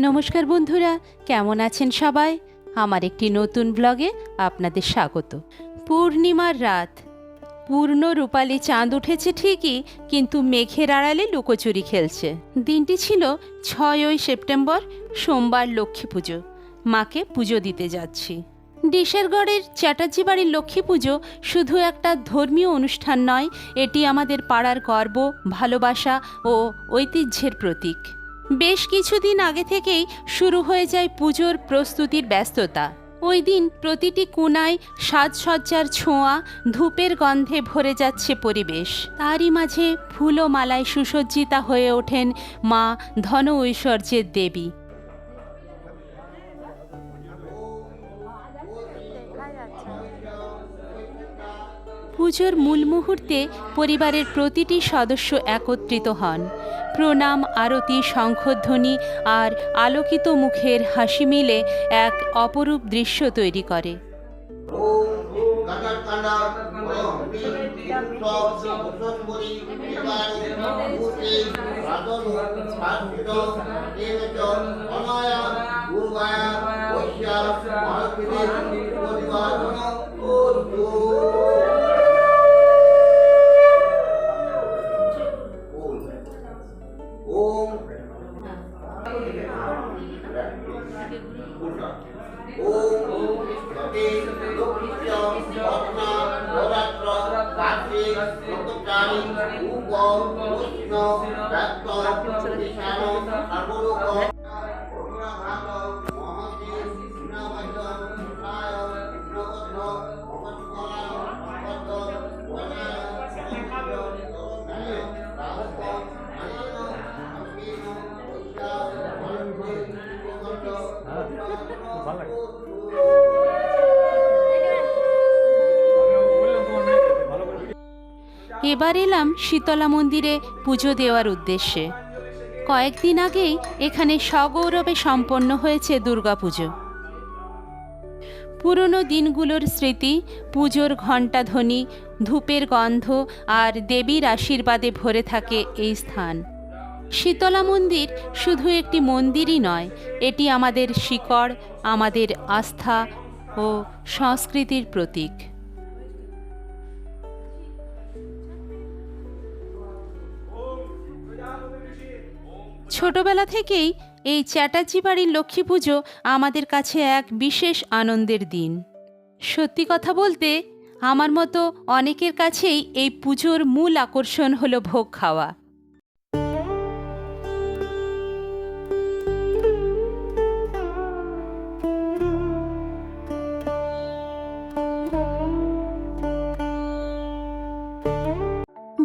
নমস্কার বন্ধুরা, কেমন আছেন সবাই? আমার একটি নতুন ব্লগে আপনাদের স্বাগত। পূর্ণিমার রাত, পূর্ণ রূপালী চাঁদ উঠেছে ঠিকই, কিন্তু মেঘের আড়ালে লুকোচুরি খেলছে। দিনটি ছিল 6ই সেপ্টেম্বর, সোমবার, লক্ষ্মী পুজো। মাকে পুজো দিতে যাচ্ছি। ডিশেরগড়ের চ্যাটার্জি বাড়ির লক্ষ্মী পুজো শুধু একটা ধর্মীয় অনুষ্ঠান নয়, এটি আমাদের পাড়ার গর্ব, ভালোবাসা ও ঐতিহ্যের প্রতীক। বেশ কিছুদিন আগে থেকেই শুরু হয়ে যায় পুজোর প্রস্তুতির ব্যস্ততা। ওই দিন প্রতিটি কোণায় সাজসজ্জার ছোঁয়া, ধূপের গন্ধে ভরে যাচ্ছে পরিবেশ। তারই মাঝে ফুল ও মালায় সুসজ্জিতা হয়ে ওঠেন মা ধন ঐশ্বর্যের দেবী। পুজোর মূল মুহূর্তে পরিবারের প্রতিটি সদস্য একত্রিত হন। প্রণাম, আরতি, শঙ্খধ্বনি আর আলোকিত মুখের হাসি মিলে এক অপরূপ দৃশ্য তৈরি করে। এবার এলাম শীতলা মন্দিরে পুজো দেওয়ার উদ্দেশ্যে। কয়েকদিন আগেই এখানে সগৌরবে সম্পন্ন হয়েছে দুর্গাপুজো। পুরনো দিনগুলোর স্মৃতি, পুজোর ঘণ্টাধ্বনি, ধূপের গন্ধ আর দেবীর আশীর্বাদে ভরে থাকে এই স্থান। শীতলা মন্দির শুধু একটি মন্দিরই নয়, এটি আমাদের শিকড়, আমাদের আস্থা ও সংস্কৃতির প্রতীক। ছোটবেলা থেকেই এই চ্যাটার্জি বাড়ির লক্ষ্মী পুজো আমাদের কাছে এক বিশেষ আনন্দের দিন। সত্যি কথা বলতে, আমার মতো অনেকের কাছেই এই পুজোর মূল আকর্ষণ হলো ভোগ খাওয়া।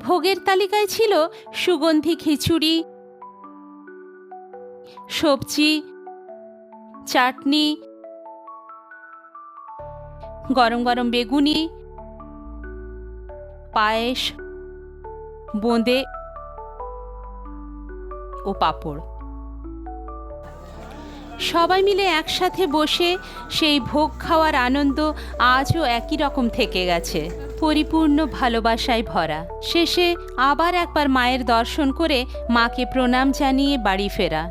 ভোগের তালিকায় ছিল সুগন্ধি খিচুড়ি, সবজি, চাটনি, গরম গরম বেগুনি, পায়েস, বোঁদে ও পাঁপড়। সবাই মিলে একসাথে বসে সেই ভোগ খাওয়ার আনন্দ আজও একই রকম থেকে গেছে, পরিপূর্ণ ভালোবাসায় ভরা। শেষে আবার একবার মায়ের দর্শন করে মাকে প্রণাম জানিয়ে বাড়ি ফেরা।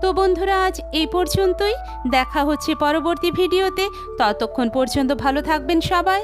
তো বন্ধুরা, আজ এই পর্যন্তই। দেখা হচ্ছে পরবর্তী ভিডিওতে। ততক্ষণ পর্যন্ত ভালো থাকবেন সবাই।